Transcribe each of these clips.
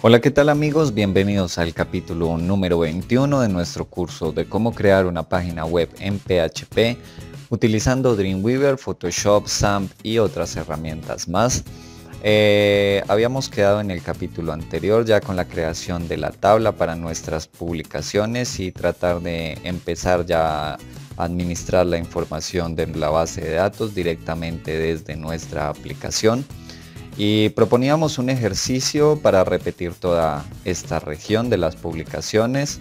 Hola, ¿qué tal amigos? Bienvenidos al capítulo número 21 de nuestro curso de cómo crear una página web en PHP utilizando Dreamweaver, Photoshop, XAMPP y otras herramientas más. Habíamos quedado en el capítulo anterior ya con la creación de la tabla para nuestras publicaciones y tratar de empezar ya a administrar la información de la base de datos directamente desde nuestra aplicación. Y proponíamos un ejercicio para repetir toda esta región de las publicaciones.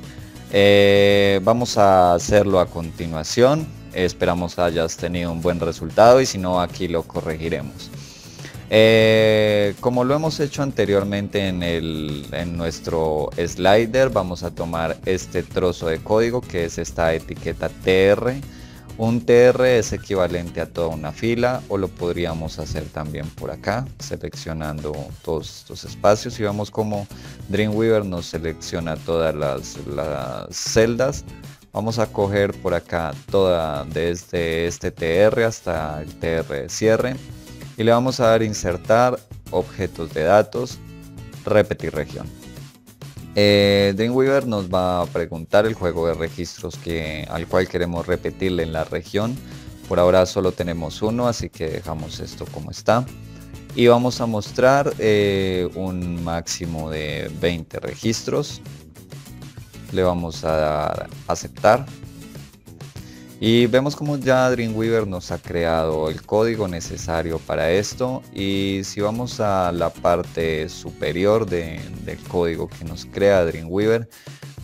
Vamos a hacerlo a continuación. Esperamos hayas tenido un buen resultado y si no, aquí lo corregiremos. Como lo hemos hecho anteriormente en nuestro slider, vamos a tomar este trozo de código que es esta etiqueta TR. Un TR es equivalente a toda una fila, o lo podríamos hacer también por acá, seleccionando todos estos espacios, y vemos como Dreamweaver nos selecciona todas las celdas. Vamos a coger por acá toda, desde este TR hasta el TR de cierre, y le vamos a dar insertar, objetos de datos, repetir región. Dreamweaver nos va a preguntar el juego de registros al cual queremos repetirle en la región. Por ahora solo tenemos uno, así que dejamos esto como está. Y vamos a mostrar un máximo de 20 registros. Le vamos a dar aceptar. Y vemos como ya Dreamweaver nos ha creado el código necesario para esto, y si vamos a la parte superior del código que nos crea Dreamweaver,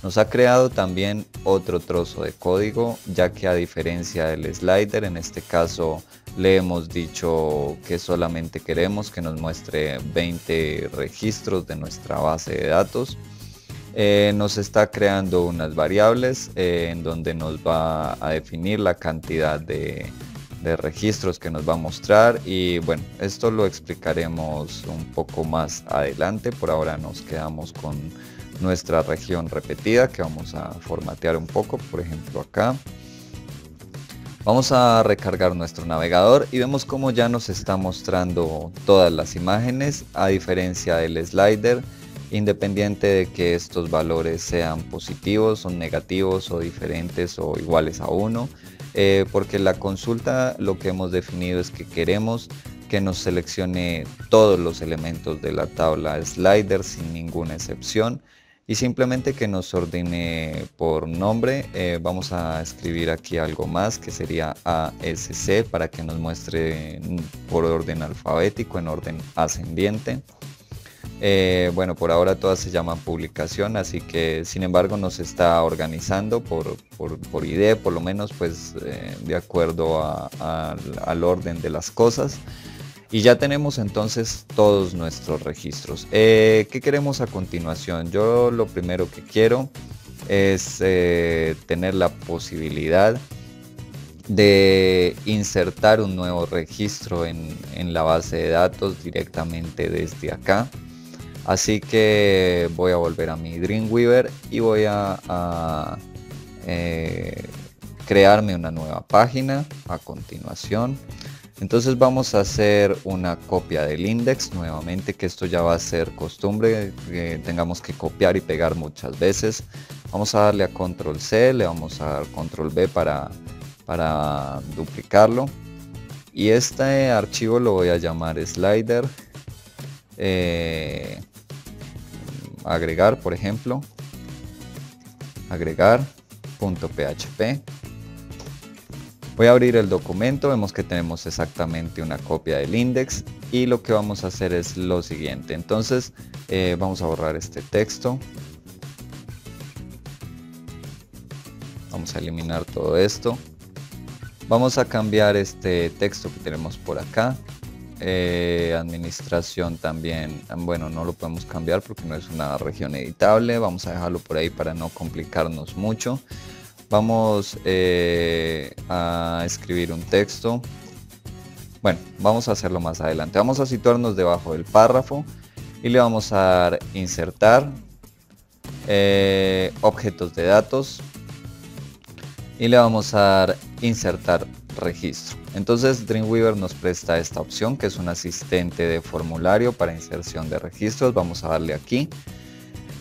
nos ha creado también otro trozo de código, ya que a diferencia del slider, en este caso le hemos dicho que solamente queremos que nos muestre 20 registros de nuestra base de datos. Nos está creando unas variables en donde nos va a definir la cantidad de registros que nos va a mostrar, y bueno, esto lo explicaremos un poco más adelante. Por ahora nos quedamos con nuestra región repetida, que vamos a formatear un poco. Por ejemplo, acá vamos a recargar nuestro navegador y vemos como ya nos está mostrando todas las imágenes, a diferencia del slider. Independiente de que estos valores sean positivos o negativos o diferentes o iguales a 1, porque la consulta lo que hemos definido es que queremos que nos seleccione todos los elementos de la tabla slider sin ninguna excepción, y simplemente que nos ordene por nombre. Vamos a escribir aquí algo más que sería ASC para que nos muestre por orden alfabético, en orden ascendiente. Bueno, por ahora todas se llaman publicación, así que sin embargo nos está organizando por ID, por lo menos, pues de acuerdo al orden de las cosas. Y ya tenemos entonces todos nuestros registros. ¿Qué queremos a continuación? Yo lo primero que quiero es tener la posibilidad de insertar un nuevo registro en la base de datos directamente desde acá. Así que voy a volver a mi Dreamweaver y voy a crearme una nueva página a continuación. Entonces vamos a hacer una copia del index nuevamente, que esto ya va a ser costumbre, que tengamos que copiar y pegar muchas veces. Vamos a darle a control C, le vamos a dar control V para duplicarlo, y este archivo lo voy a llamar slider. Agregar, por ejemplo, agregar.php. Voy a abrir el documento, vemos que tenemos exactamente una copia del index, y lo que vamos a hacer es lo siguiente. Entonces vamos a borrar este texto, vamos a eliminar todo esto, vamos a cambiar este texto que tenemos por acá. Administración también, bueno, no lo podemos cambiar porque no es una región editable. Vamos a dejarlo por ahí para no complicarnos mucho. Vamos a escribir un texto. Bueno, vamos a hacerlo más adelante. Vamos a situarnos debajo del párrafo y le vamos a dar insertar, objetos de datos, y le vamos a dar insertar registro. Entonces Dreamweaver nos presta esta opción, que es un asistente de formulario para inserción de registros. Vamos a darle aquí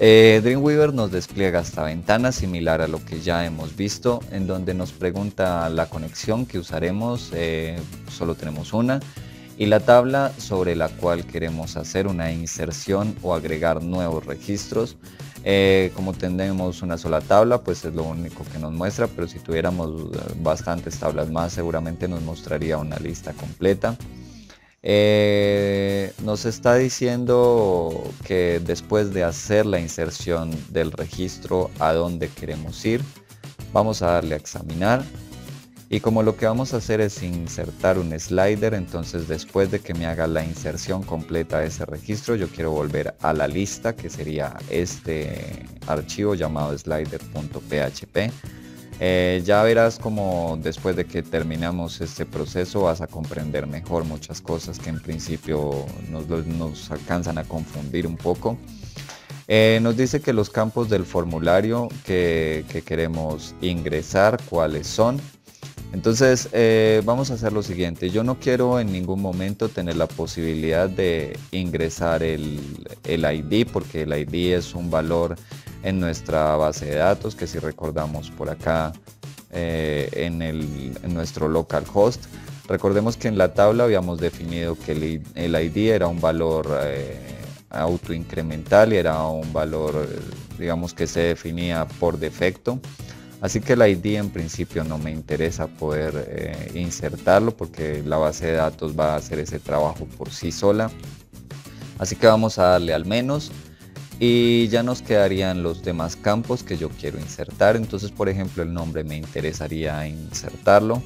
Dreamweaver nos despliega esta ventana similar a lo que ya hemos visto, en donde nos pregunta la conexión que usaremos, solo tenemos una, y la tabla sobre la cual queremos hacer una inserción o agregar nuevos registros. Como tenemos una sola tabla, pues es lo único que nos muestra, pero si tuviéramos bastantes tablas más, seguramente nos mostraría una lista completa. Nos está diciendo que después de hacer la inserción del registro a donde queremos ir, vamos a darle a examinar. Y como lo que vamos a hacer es insertar un slider, entonces después de que me haga la inserción completa de ese registro, yo quiero volver a la lista, que sería este archivo llamado slider.php. Ya verás como después de que terminamos este proceso vas a comprender mejor muchas cosas que en principio nos alcanzan a confundir un poco. Nos dice que los campos del formulario que queremos ingresar, cuáles son. Entonces vamos a hacer lo siguiente. Yo no quiero en ningún momento tener la posibilidad de ingresar el ID, porque el ID es un valor en nuestra base de datos, que si recordamos por acá en nuestro localhost, recordemos que en la tabla habíamos definido que el ID era un valor autoincremental y era un valor digamos que se definía por defecto. Así que el ID en principio no me interesa poder insertarlo, porque la base de datos va a hacer ese trabajo por sí sola. Así que vamos a darle al menos y ya nos quedarían los demás campos que yo quiero insertar. Entonces, por ejemplo, el nombre me interesaría insertarlo.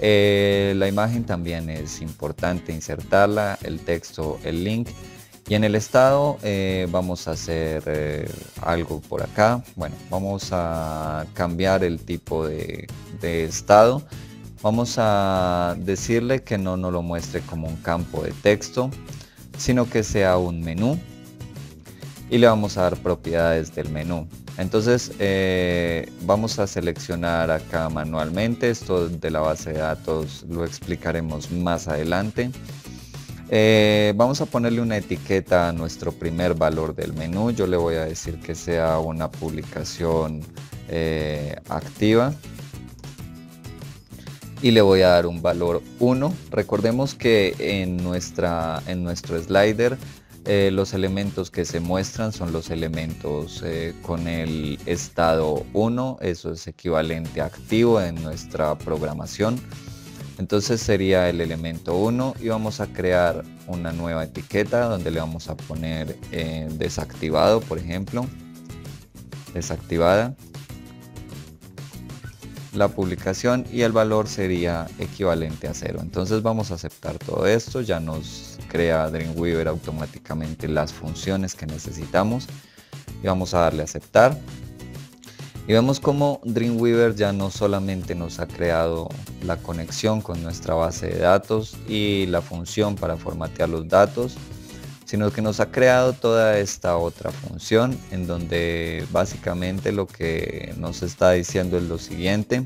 La imagen también es importante insertarla, el texto, el link. Y en el estado vamos a hacer algo por acá. Bueno, vamos a cambiar el tipo de estado. Vamos a decirle que no nos lo muestre como un campo de texto, sino que sea un menú. Y le vamos a dar propiedades del menú. Entonces vamos a seleccionar acá manualmente. Esto de la base de datos lo explicaremos más adelante. Vamos a ponerle una etiqueta a nuestro primer valor del menú. Yo le voy a decir que sea una publicación activa y le voy a dar un valor 1. Recordemos que en nuestro slider los elementos que se muestran son los elementos con el estado 1. Eso es equivalente a activo en nuestra programación. Entonces sería el elemento 1 y vamos a crear una nueva etiqueta donde le vamos a poner desactivado, por ejemplo, desactivada la publicación, y el valor sería equivalente a 0. Entonces vamos a aceptar todo esto. Ya nos crea Dreamweaver automáticamente las funciones que necesitamos y vamos a darle a aceptar. Y vemos como Dreamweaver ya no solamente nos ha creado la conexión con nuestra base de datos y la función para formatear los datos, sino que nos ha creado toda esta otra función en donde básicamente lo que nos está diciendo es lo siguiente.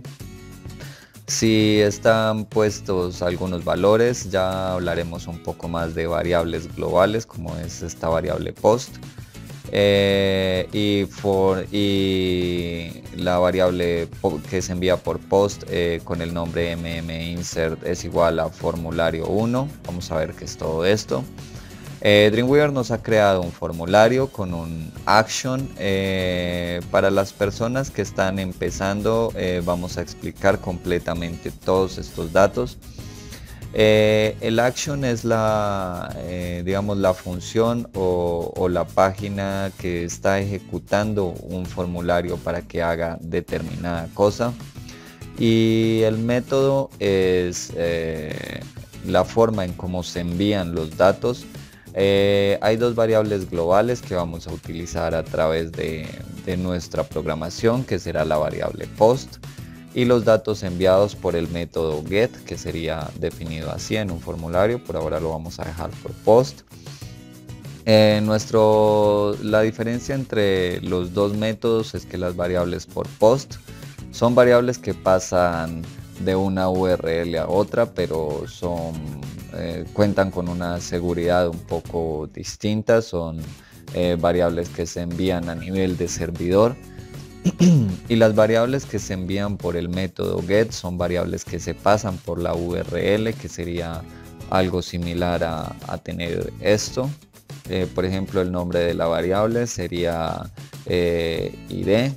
Si están puestos algunos valores, ya hablaremos un poco más de variables globales, como es esta variable post. Y la variable que se envía por post con el nombre mminsert es igual a formulario 1. Vamos a ver qué es todo esto. Dreamweaver nos ha creado un formulario con un action. Para las personas que están empezando, vamos a explicar completamente todos estos datos. El action es digamos, la función o la página que está ejecutando un formulario para que haga determinada cosa, y el método es la forma en cómo se envían los datos. Hay dos variables globales que vamos a utilizar a través de nuestra programación, que será la variable post y los datos enviados por el método get, que sería definido así en un formulario. Por ahora lo vamos a dejar por post. La diferencia entre los dos métodos es que las variables por post son variables que pasan de una URL a otra, pero cuentan con una seguridad un poco distinta. Son variables que se envían a nivel de servidor. Y las variables que se envían por el método get son variables que se pasan por la URL, que sería algo similar a tener esto. Por ejemplo, el nombre de la variable sería id,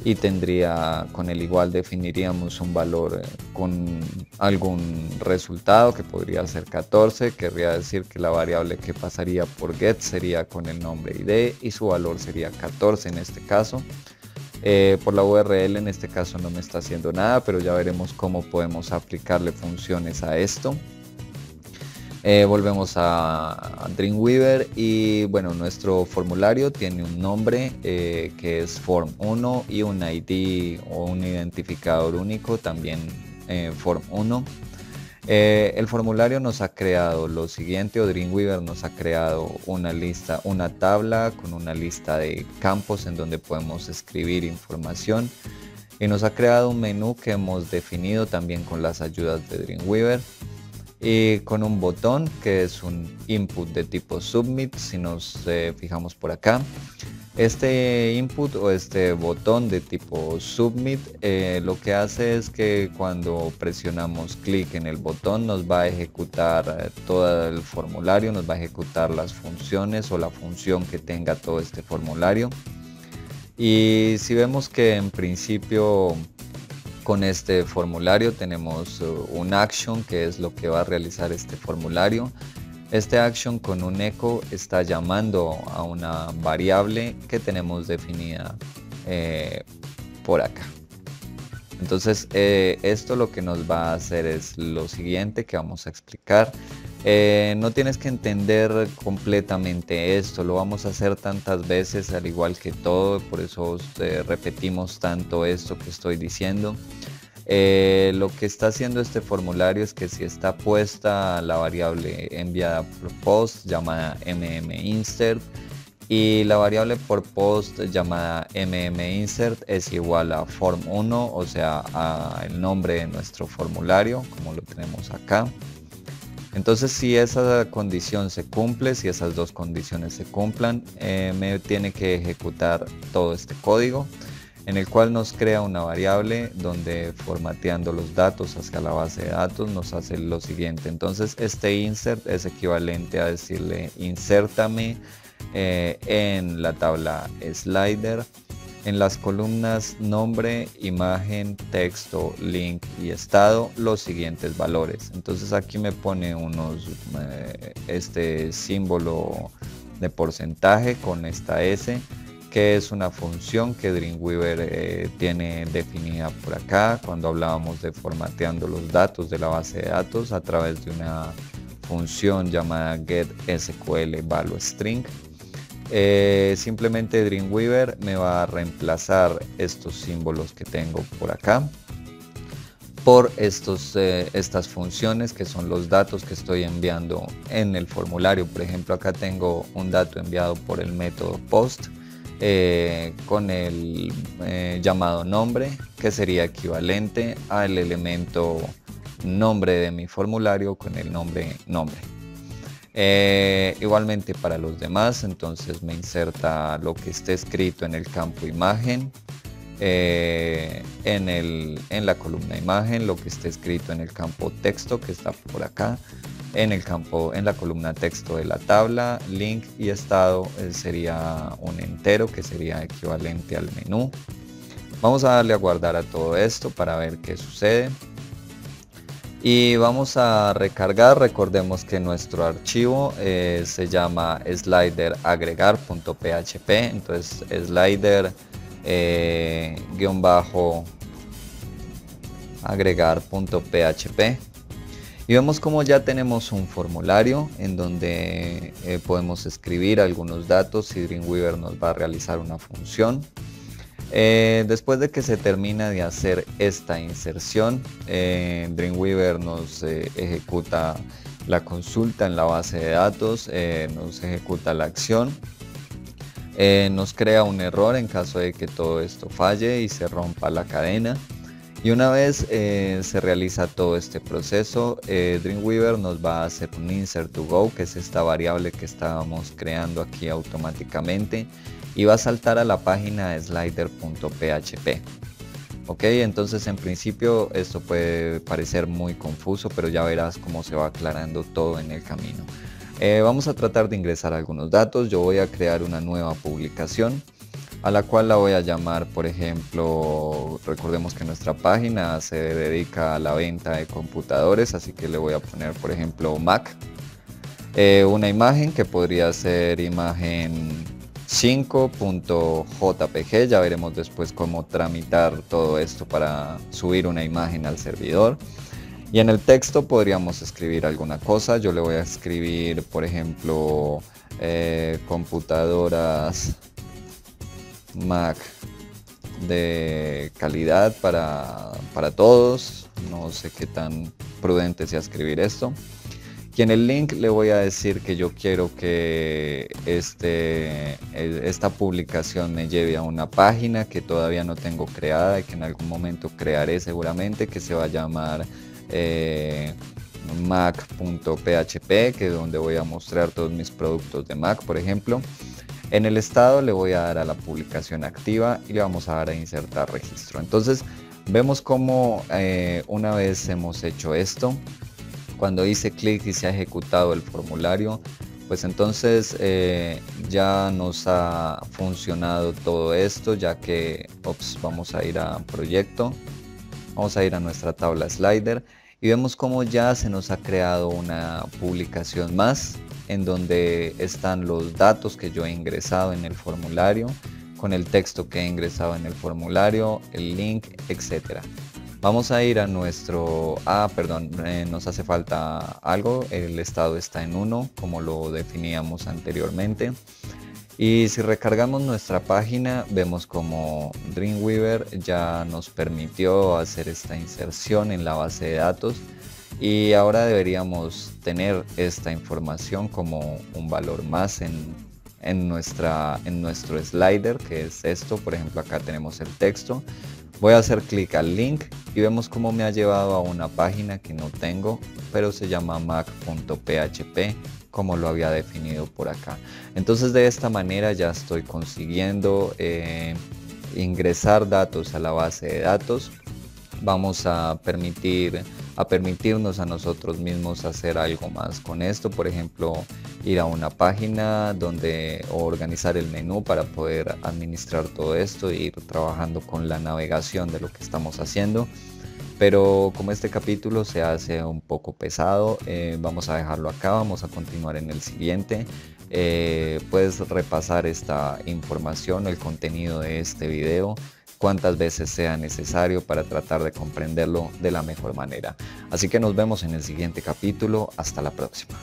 y tendría, con el igual definiríamos un valor con algún resultado que podría ser 14. Querría decir que la variable que pasaría por get sería con el nombre id y su valor sería 14 en este caso. Por la URL en este caso no me está haciendo nada, pero ya veremos cómo podemos aplicarle funciones a esto. Volvemos a Dreamweaver y bueno, nuestro formulario tiene un nombre que es Form1 y un ID o un identificador único, también Form1. El formulario nos ha creado lo siguiente, o Dreamweaver nos ha creado una tabla con una lista de campos en donde podemos escribir información, y nos ha creado un menú que hemos definido también con las ayudas de Dreamweaver, y con un botón que es un input de tipo submit. Si nos fijamos por acá, este input o este botón de tipo submit lo que hace es que cuando presionamos clic en el botón nos va a ejecutar todo el formulario, nos va a ejecutar las funciones o la función que tenga todo este formulario. Y si vemos que en principio con este formulario tenemos un action, que es lo que va a realizar este formulario. Este action con un echo está llamando a una variable que tenemos definida por acá. Entonces esto lo que nos va a hacer es lo siguiente que vamos a explicar. No tienes que entender completamente esto, lo vamos a hacer tantas veces al igual que todo, por eso repetimos tanto esto que estoy diciendo. Lo que está haciendo este formulario es que si está puesta la variable enviada por post llamada mminsert y la variable por post llamada mminsert es igual a form1, o sea, a el nombre de nuestro formulario, como lo tenemos acá. Entonces, si esa condición se cumple, si esas dos condiciones se cumplan, me tiene que ejecutar todo este código, en el cual nos crea una variable donde, formateando los datos hacia la base de datos, nos hace lo siguiente. Entonces este insert es equivalente a decirle insértame en la tabla slider, en las columnas nombre, imagen, texto, link y estado, los siguientes valores. Entonces aquí me pone este símbolo de porcentaje con esta S, que es una función que Dreamweaver tiene definida por acá cuando hablábamos de formateando los datos de la base de datos a través de una función llamada getSQLValueString. Simplemente Dreamweaver me va a reemplazar estos símbolos que tengo por acá por estas funciones que son los datos que estoy enviando en el formulario. Por ejemplo, acá tengo un dato enviado por el método post con el llamado nombre, que sería equivalente al elemento nombre de mi formulario con el nombre. Igualmente para los demás, entonces me inserta lo que esté escrito en el campo imagen, en la columna imagen, lo que esté escrito en el campo texto que está por acá, en la columna texto de la tabla, link y estado sería un entero que sería equivalente al menú. Vamos a darle a guardar a todo esto para ver qué sucede. Y vamos a recargar. Recordemos que nuestro archivo se llama slideragregar.php. Entonces slider agregar.php. Y vemos como ya tenemos un formulario en donde podemos escribir algunos datos y Dreamweaver nos va a realizar una función. Después de que se termina de hacer esta inserción, Dreamweaver nos ejecuta la consulta en la base de datos, nos ejecuta la acción, nos crea un error en caso de que todo esto falle y se rompa la cadena. Y una vez se realiza todo este proceso, Dreamweaver nos va a hacer un insert to go, que es esta variable que estábamos creando aquí automáticamente, y va a saltar a la página slider.php. Ok, entonces en principio esto puede parecer muy confuso, pero ya verás cómo se va aclarando todo en el camino. Vamos a tratar de ingresar algunos datos. Yo voy a crear una nueva publicación, a la cual la voy a llamar, por ejemplo, recordemos que nuestra página se dedica a la venta de computadores, así que le voy a poner, por ejemplo, Mac. Una imagen que podría ser imagen 5.jpg, ya veremos después cómo tramitar todo esto para subir una imagen al servidor. Y en el texto podríamos escribir alguna cosa. Yo le voy a escribir, por ejemplo, computadoras Mac de calidad para todos. No sé qué tan prudente sea escribir esto. Y en el link le voy a decir que yo quiero que esta publicación me lleve a una página que todavía no tengo creada y que en algún momento crearé seguramente, que se va a llamar mac.php, que es donde voy a mostrar todos mis productos de Mac, por ejemplo. En el estado le voy a dar a la publicación activa y le vamos a dar a insertar registro. Entonces vemos cómo una vez hemos hecho esto, cuando hice clic y se ha ejecutado el formulario, pues entonces ya nos ha funcionado todo esto, ya que vamos a ir a proyecto, vamos a ir a nuestra tabla slider y vemos cómo ya se nos ha creado una publicación más en donde están los datos que yo he ingresado en el formulario, con el texto que he ingresado en el formulario, el link, etcétera. Vamos a ir a nuestro... nos hace falta algo. El estado está en 1, como lo definíamos anteriormente. Y si recargamos nuestra página, vemos como Dreamweaver ya nos permitió hacer esta inserción en la base de datos. Y ahora deberíamos tener esta información como un valor más en nuestro slider, que es esto. Por ejemplo, acá tenemos el texto. Voy a hacer clic al link y vemos cómo me ha llevado a una página que no tengo, pero se llama mac.php, como lo había definido por acá. Entonces de esta manera ya estoy consiguiendo ingresar datos a la base de datos. Vamos a permitirnos a nosotros mismos hacer algo más con esto, por ejemplo, ir a una página o organizar el menú para poder administrar todo esto e ir trabajando con la navegación de lo que estamos haciendo. Pero como este capítulo se hace un poco pesado, vamos a dejarlo acá, vamos a continuar en el siguiente. Puedes repasar esta información, el contenido de este video, cuantas veces sea necesario para tratar de comprenderlo de la mejor manera. Así que nos vemos en el siguiente capítulo. Hasta la próxima.